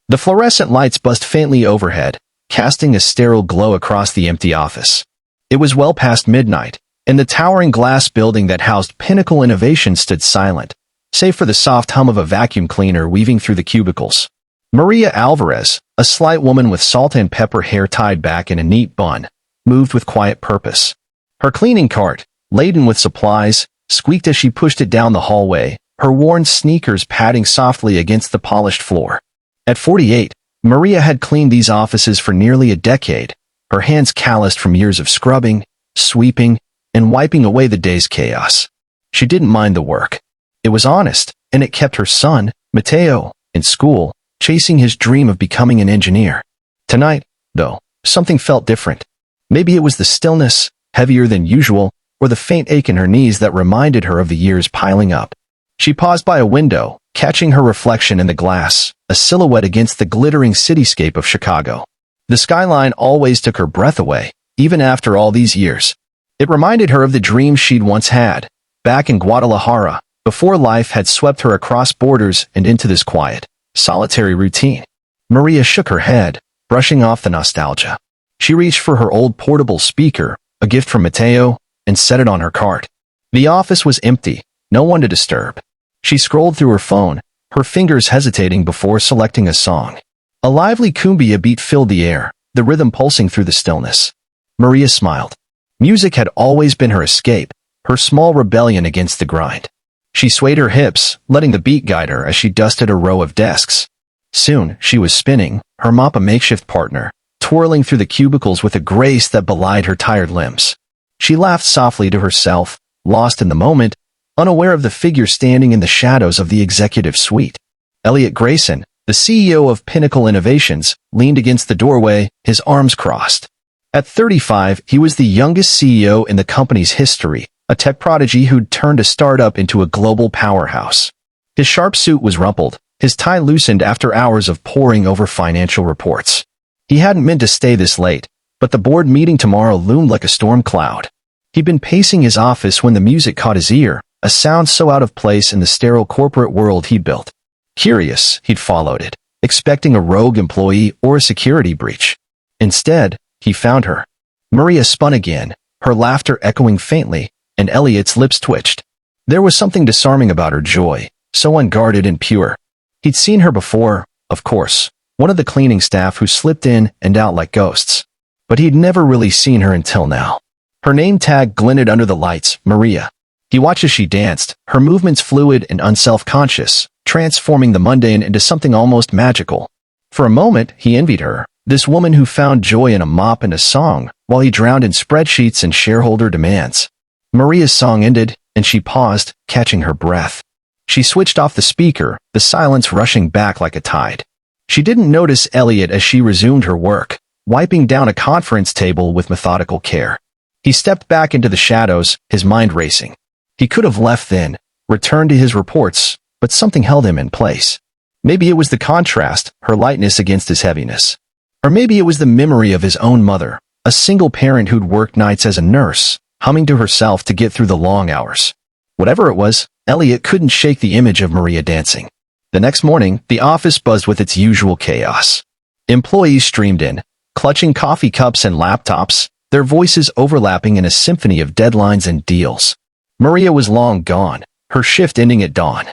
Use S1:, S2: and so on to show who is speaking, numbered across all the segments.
S1: The fluorescent lights buzzed faintly overhead, casting a sterile glow across the empty office. It was well past midnight, and the towering glass building that housed Pinnacle Innovation stood silent, save for the soft hum of a vacuum cleaner weaving through the cubicles. Maria Alvarez, a slight woman with salt and pepper hair tied back in a neat bun, moved with quiet purpose. Her cleaning cart, laden with supplies, squeaked as she pushed it down the hallway, her worn sneakers padding softly against the polished floor. At 48, Maria had cleaned these offices for nearly a decade, her hands calloused from years of scrubbing, sweeping, and wiping away the day's chaos. She didn't mind the work. It was honest, and it kept her son, Mateo, in school, chasing his dream of becoming an engineer. Tonight, though, something felt different. Maybe it was the stillness, heavier than usual, or the faint ache in her knees that reminded her of the years piling up. She paused by a window, catching her reflection in the glass, a silhouette against the glittering cityscape of Chicago. The skyline always took her breath away, even after all these years. It reminded her of the dreams she'd once had, back in Guadalajara, before life had swept her across borders and into this quiet, solitary routine. Maria shook her head, brushing off the nostalgia. She reached for her old portable speaker, a gift from Mateo, and set it on her cart. The office was empty, no one to disturb. She scrolled through her phone, her fingers hesitating before selecting a song. A lively cumbia beat filled the air, the rhythm pulsing through the stillness. Maria smiled. Music had always been her escape, her small rebellion against the grind. She swayed her hips, letting the beat guide her as she dusted a row of desks. Soon, she was spinning, her mop a makeshift partner, twirling through the cubicles with a grace that belied her tired limbs. She laughed softly to herself, lost in the moment, unaware of the figure standing in the shadows of the executive suite. Elliot Grayson, the CEO of Pinnacle Innovations, leaned against the doorway, his arms crossed. At 35, he was the youngest CEO in the company's history, a tech prodigy who'd turned a startup into a global powerhouse. His sharp suit was rumpled, his tie loosened after hours of poring over financial reports. He hadn't meant to stay this late, but the board meeting tomorrow loomed like a storm cloud. He'd been pacing his office when the music caught his ear, a sound so out of place in the sterile corporate world he'd built. Curious, he'd followed it, expecting a rogue employee or a security breach. Instead, he found her. Maria spun again, her laughter echoing faintly, and Elliot's lips twitched. There was something disarming about her joy, so unguarded and pure. He'd seen her before, of course, one of the cleaning staff who slipped in and out like ghosts. But he'd never really seen her until now. Her name tag glinted under the lights, Maria. He watched as she danced, her movements fluid and unself-conscious, transforming the mundane into something almost magical. For a moment, he envied her, this woman who found joy in a mop and a song, while he drowned in spreadsheets and shareholder demands. Maria's song ended, and she paused, catching her breath. She switched off the speaker, the silence rushing back like a tide. She didn't notice Elliot as she resumed her work, wiping down a conference table with methodical care. He stepped back into the shadows, his mind racing. He could have left then, returned to his reports, but something held him in place. Maybe it was the contrast, her lightness against his heaviness. Or maybe it was the memory of his own mother, a single parent who'd worked nights as a nurse, humming to herself to get through the long hours. Whatever it was, Elliot couldn't shake the image of Maria dancing. The next morning, the office buzzed with its usual chaos. Employees streamed in, clutching coffee cups and laptops, their voices overlapping in a symphony of deadlines and deals. Maria was long gone, her shift ending at dawn.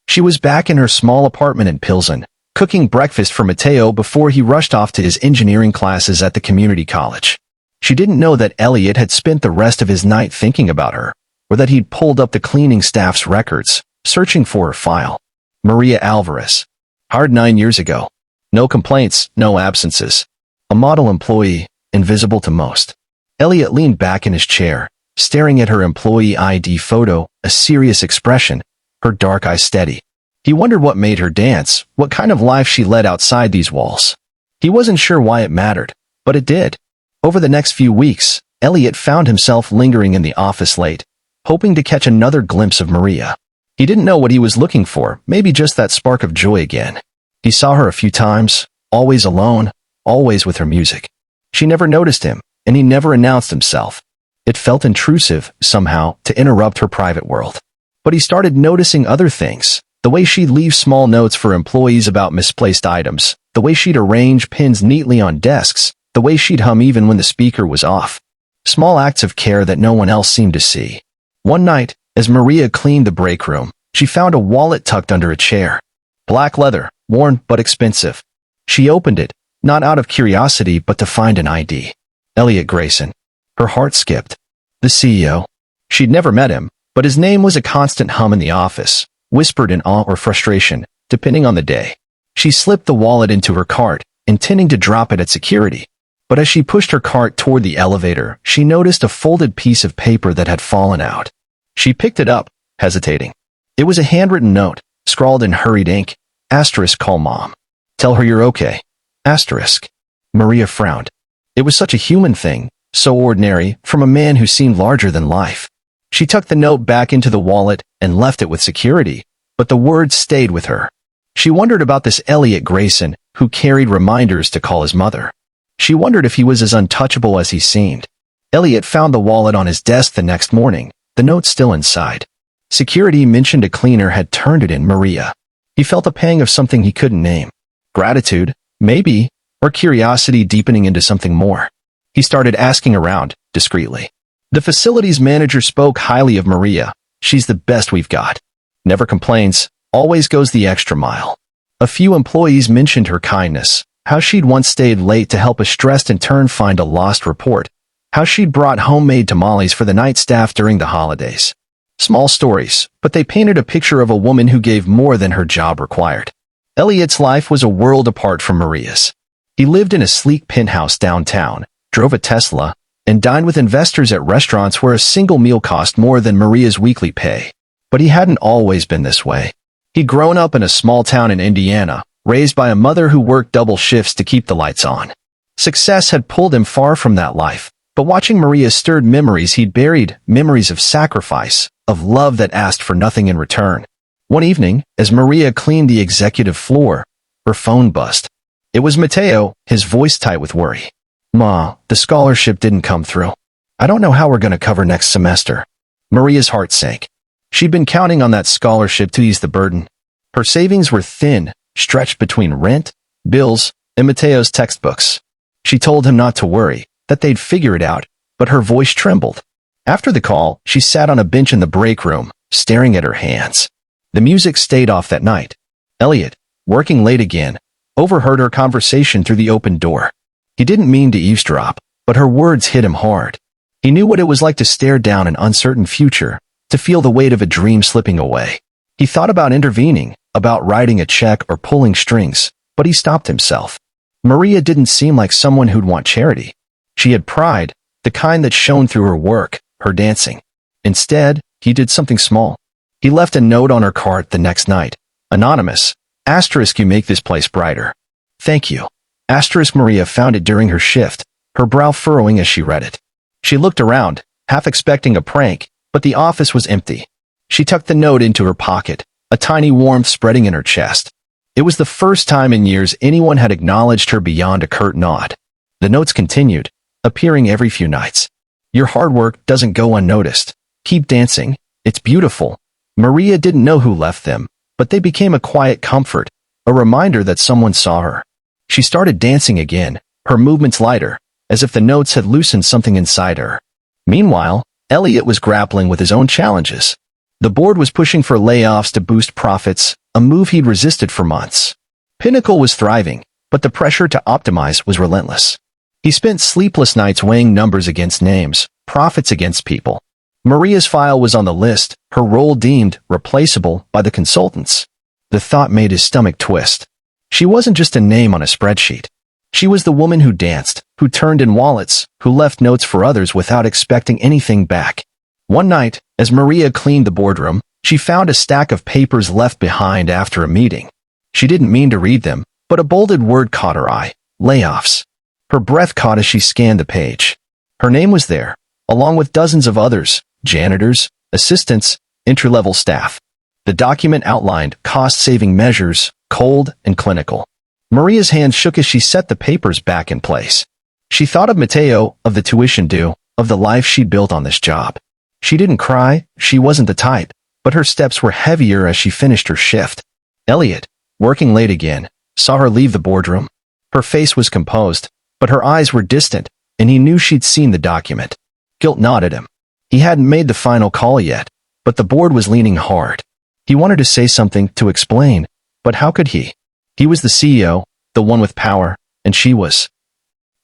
S1: She was back in her small apartment in Pilsen, cooking breakfast for Mateo before he rushed off to his engineering classes at the community college. She didn't know that Elliot had spent the rest of his night thinking about her, or that he'd pulled up the cleaning staff's records, searching for her file. Maria Alvarez. Hired 9 years ago. No complaints, no absences. A model employee, invisible to most. Elliot leaned back in his chair, staring at her employee ID photo, a serious expression, her dark eyes steady. He wondered what made her dance, what kind of life she led outside these walls. He wasn't sure why it mattered, but it did. Over the next few weeks, Elliot found himself lingering in the office late, hoping to catch another glimpse of Maria. He didn't know what he was looking for, maybe just that spark of joy again. He saw her a few times, always alone, always with her music. She never noticed him, and he never announced himself. It felt intrusive, somehow, to interrupt her private world. But he started noticing other things, the way she'd leave small notes for employees about misplaced items, the the way she'd arrange pins neatly on desks, the way she'd hum even when the speaker was off. Small acts of care that no one else seemed to see. One night, as Maria cleaned the break room, she found a wallet tucked under a chair. Black leather, worn but expensive. She opened it, not out of curiosity but to find an ID. Elliot Grayson. Her heart skipped. The CEO. She'd never met him, but his name was a constant hum in the office, whispered in awe or frustration, depending on the day. She slipped the wallet into her cart, intending to drop it at security. But as she pushed her cart toward the elevator, she noticed a folded piece of paper that had fallen out. She picked it up, hesitating. It was a handwritten note, scrawled in hurried ink. * Call mom. Tell her you're okay. *. Maria frowned. It was such a human thing, so ordinary, from a man who seemed larger than life. She tucked the note back into the wallet and left it with security, but the words stayed with her. She wondered about this Elliot Grayson, who carried reminders to call his mother. She wondered if he was as untouchable as he seemed. Elliot found the wallet on his desk the next morning, the note still inside. Security mentioned a cleaner had turned it in. Maria. He felt a pang of something he couldn't name. Gratitude, maybe, or curiosity deepening into something more. He started asking around, discreetly. The facilities manager spoke highly of Maria. She's the best we've got. Never complains, always goes the extra mile. A few employees mentioned her kindness, how she'd once stayed late to help a stressed intern find a lost report, how she'd brought homemade tamales for the night staff during the holidays. Small stories, but they painted a picture of a woman who gave more than her job required. Elliot's life was a world apart from Maria's. He lived in a sleek penthouse downtown, drove a Tesla, and dined with investors at restaurants where a single meal cost more than Maria's weekly pay. But he hadn't always been this way. He'd grown up in a small town in Indiana, raised by a mother who worked double shifts to keep the lights on. Success had pulled him far from that life, but watching Maria stirred memories he'd buried, memories of sacrifice, of love that asked for nothing in return. One evening, as Maria cleaned the executive floor, her phone buzzed. It was Mateo, his voice tight with worry. Ma, the scholarship didn't come through. I don't know how we're going to cover next semester. Maria's heart sank. She'd been counting on that scholarship to ease the burden. Her savings were thin, stretched between rent, bills, and Mateo's textbooks. She told him not to worry, that they'd figure it out, but her voice trembled. After the call, she sat on a bench in the break room, staring at her hands. The music stayed off that night. Elliot, working late again, overheard her conversation through the open door. He didn't mean to eavesdrop, but her words hit him hard. He knew what it was like to stare down an uncertain future, to feel the weight of a dream slipping away. He thought about intervening, about writing a check or pulling strings, but he stopped himself. Maria didn't seem like someone who'd want charity. She had pride, the kind that shone through her work, her dancing. Instead, he did something small. He left a note on her cart the next night. Anonymous. * You make this place brighter. Thank you. * Maria found it during her shift, her brow furrowing as she read it. She looked around, half expecting a prank, but the office was empty. She tucked the note into her pocket, a tiny warmth spreading in her chest. It was the first time in years anyone had acknowledged her beyond a curt nod. The notes continued, appearing every few nights. Your hard work doesn't go unnoticed. Keep dancing. It's beautiful. Maria didn't know who left them, but they became a quiet comfort, a reminder that someone saw her. She started dancing again, her movements lighter, as if the notes had loosened something inside her. Meanwhile, Elliot was grappling with his own challenges. The board was pushing for layoffs to boost profits, a move he'd resisted for months. Pinnacle was thriving, but the pressure to optimize was relentless. He spent sleepless nights weighing numbers against names, profits against people. Maria's file was on the list, her role deemed replaceable by the consultants. The thought made his stomach twist. She wasn't just a name on a spreadsheet. She was the woman who danced, who turned in wallets, who left notes for others without expecting anything back. One night, as Maria cleaned the boardroom, she found a stack of papers left behind after a meeting. She didn't mean to read them, but a bolded word caught her eye: layoffs. Her breath caught as she scanned the page. Her name was there, along with dozens of others, janitors, assistants, entry-level staff. The document outlined cost-saving measures, cold and clinical. Maria's hand shook as she set the papers back in place. She thought of Mateo, of the tuition due, of the life she'd built on this job. She didn't cry, she wasn't the type, but her steps were heavier as she finished her shift. Elliot, working late again, saw her leave the boardroom. Her face was composed, but her eyes were distant, and he knew she'd seen the document. Guilt gnawed at him. He hadn't made the final call yet, but the board was leaning hard. He wanted to say something, to explain, but how could he? He was the CEO, the one with power, and she was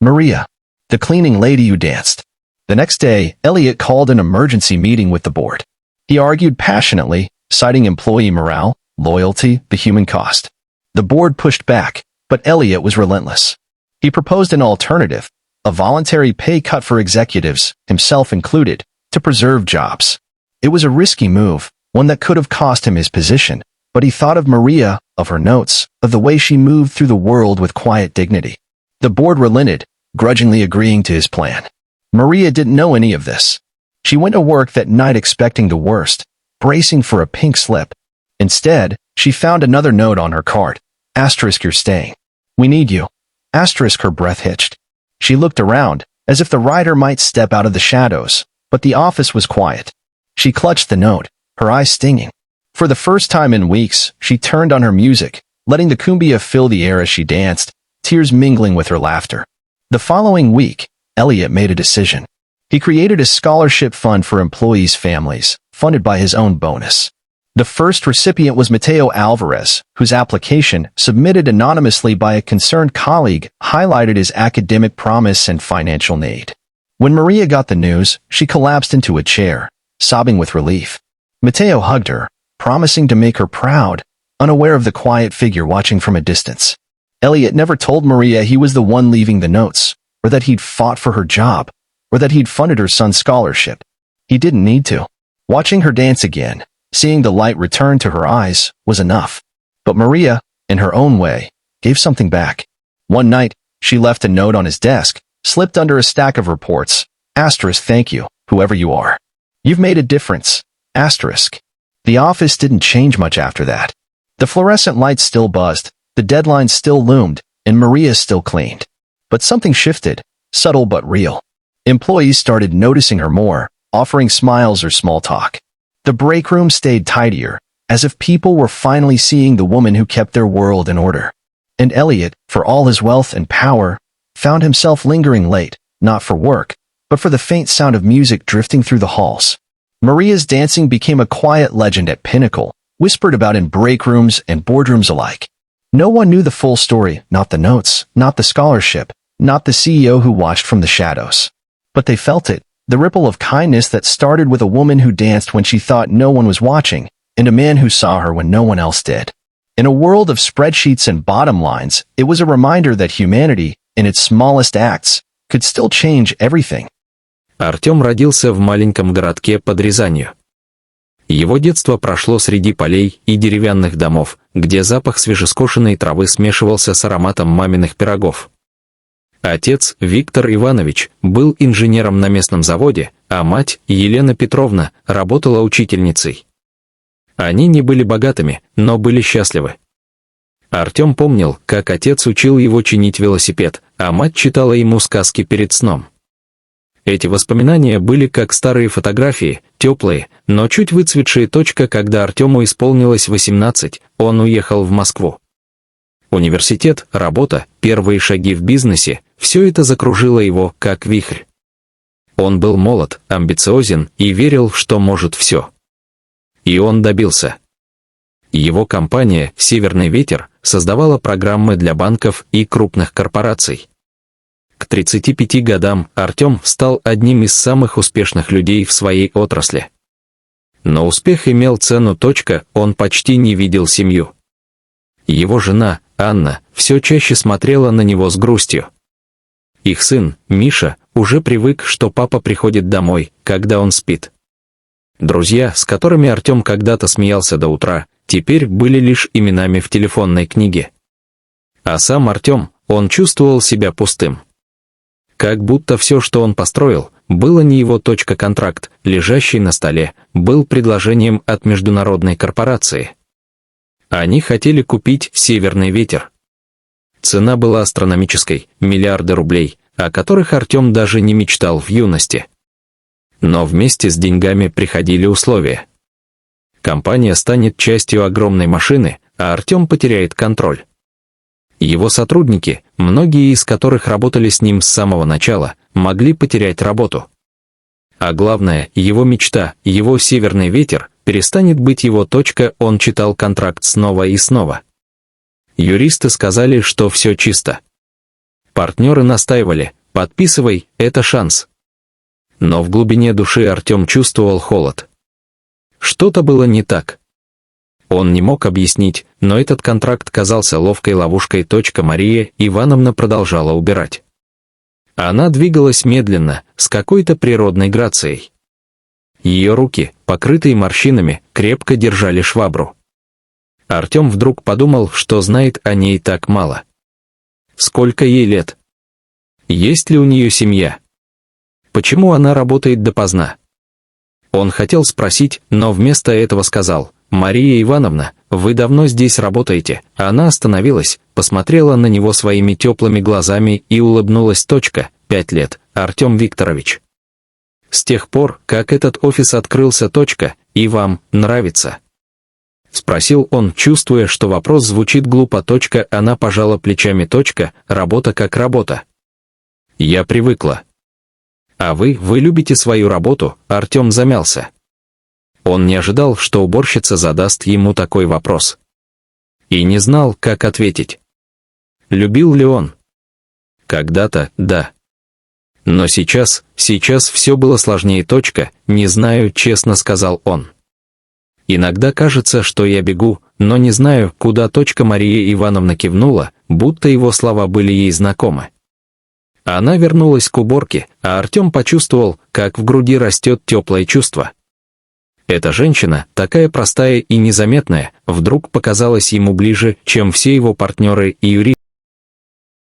S1: Maria, the cleaning lady who danced. The next day, Elliot called an emergency meeting with the board. He argued passionately, citing employee morale, loyalty, the human cost. The board pushed back, but Elliot was relentless. He proposed an alternative, a voluntary pay cut for executives, himself included, to preserve jobs. It was a risky move, one that could have cost him his position, but he thought of Maria, of her notes, of the way she moved through the world with quiet dignity. The board relented, grudgingly agreeing to his plan. Maria didn't know any of this. She went to work that night expecting the worst, bracing for a pink slip. Instead, she found another note on her card. Asterisk, you're staying. We need you. Asterisk, her breath hitched. She looked around, as if the writer might step out of the shadows, but the office was quiet. She clutched the note, her eyes stinging. For the first time in weeks, she turned on her music, letting the cumbia fill the air as she danced, tears mingling with her laughter. The following week, Elliot made a decision. He created a scholarship fund for employees' families, funded by his own bonus. The first recipient was Mateo Alvarez, whose application, submitted anonymously by a concerned colleague, highlighted his academic promise and financial need. When Maria got the news, she collapsed into a chair, sobbing with relief. Mateo hugged her, promising to make her proud, unaware of the quiet figure watching from a distance. Elliot never told Maria he was the one leaving the notes, or that he'd fought for her job, or that he'd funded her son's scholarship. He didn't need to. Watching her dance again, seeing the light return to her eyes, was enough. But Maria, in her own way, gave something back. One night, she left a note on his desk, slipped under a stack of reports. Asterisk, thank you, whoever you are. You've made a difference. Asterisk. The office didn't change much after that. The fluorescent lights still buzzed, the deadlines still loomed, and Maria still cleaned. But something shifted, subtle but real. Employees started noticing her more, offering smiles or small talk. The break room stayed tidier, as if people were finally seeing the woman who kept their world in order. And Elliot, for all his wealth and power, found himself lingering late, not for work, but for the faint sound of music drifting through the halls. Maria's dancing became a quiet legend at Pinnacle, whispered about in break rooms and boardrooms alike. No one knew the full story, not the notes, not the scholarship, not the CEO who watched from the shadows. But they felt it, the ripple of kindness that started with a woman who danced when she thought no one was watching, and a man who saw her when no one else did. In a world of spreadsheets and bottom lines, it was a reminder that humanity, in its smallest acts, could still change everything.
S2: Артем родился в маленьком городке под Рязанью. Его детство прошло среди полей и деревянных домов, где запах свежескошенной травы смешивался с ароматом маминых пирогов. Отец, Виктор Иванович, был инженером на местном заводе, а мать, Елена Петровна, работала учительницей. Они не были богатыми, но были счастливы. Артем помнил, как отец учил его чинить велосипед, а мать читала ему сказки перед сном. Эти воспоминания были как старые фотографии, теплые, но чуть выцветшие. Когда Артему исполнилось 18, он уехал в Москву. Университет, работа, первые шаги в бизнесе – все это закружило его, как вихрь. Он был молод, амбициозен и верил, что может все. И он добился. Его компания «Северный ветер» создавала программы для банков и крупных корпораций. К 35 годам Артем стал одним из самых успешных людей в своей отрасли. Но успех имел цену. Он почти не видел семью. Его жена, Анна, все чаще смотрела на него с грустью. Их сын, Миша, уже привык, что папа приходит домой, когда он спит. Друзья, с которыми Артем когда-то смеялся до утра, теперь были лишь именами в телефонной книге. А сам Артем, он чувствовал себя пустым. Как будто все, что он построил, было не его. Контракт, лежащий на столе, был предложением от международной корпорации. Они хотели купить «Северный ветер». Цена была астрономической, миллиарды рублей, о которых Артем даже не мечтал в юности. Но вместе с деньгами приходили условия. Компания станет частью огромной машины, а Артем потеряет контроль. Его сотрудники, многие из которых работали с ним с самого начала, могли потерять работу. А главное, его мечта, его северный ветер, перестанет быть его точка. Он читал контракт снова и снова. Юристы сказали, что все чисто. Партнеры настаивали: подписывай, это шанс. Но в глубине души Артем чувствовал холод. Что-то было не так. Он не мог объяснить, но этот контракт казался ловкой ловушкой. Мария Ивановна продолжала убирать. Она двигалась медленно, с какой-то природной грацией. Ее руки, покрытые морщинами, крепко держали швабру. Артем вдруг подумал, что знает о ней так мало. Сколько ей лет? Есть ли у нее семья? Почему она работает допоздна? Он хотел спросить, но вместо этого сказал: «Мария Ивановна, вы давно здесь работаете?» Она остановилась, посмотрела на него своими теплыми глазами и улыбнулась. 5 лет, Артем Викторович. С тех пор, как этот офис открылся. И вам нравится? Спросил он, чувствуя, что вопрос звучит глупо. Она пожала плечами. Работа как работа. Я привыкла. А вы любите свою работу? Артем замялся. Он не ожидал, что уборщица задаст ему такой вопрос. И не знал, как ответить. Любил ли он? Когда-то, да. Но сейчас все было сложнее. Не знаю, честно сказал он. Иногда кажется, что я бегу, но не знаю, куда. Мария Ивановна кивнула, будто его слова были ей знакомы. Она вернулась к уборке, а Артем почувствовал, как в груди растет теплое чувство. Эта женщина, такая простая и незаметная, вдруг показалась ему ближе, чем все его партнеры и юристы.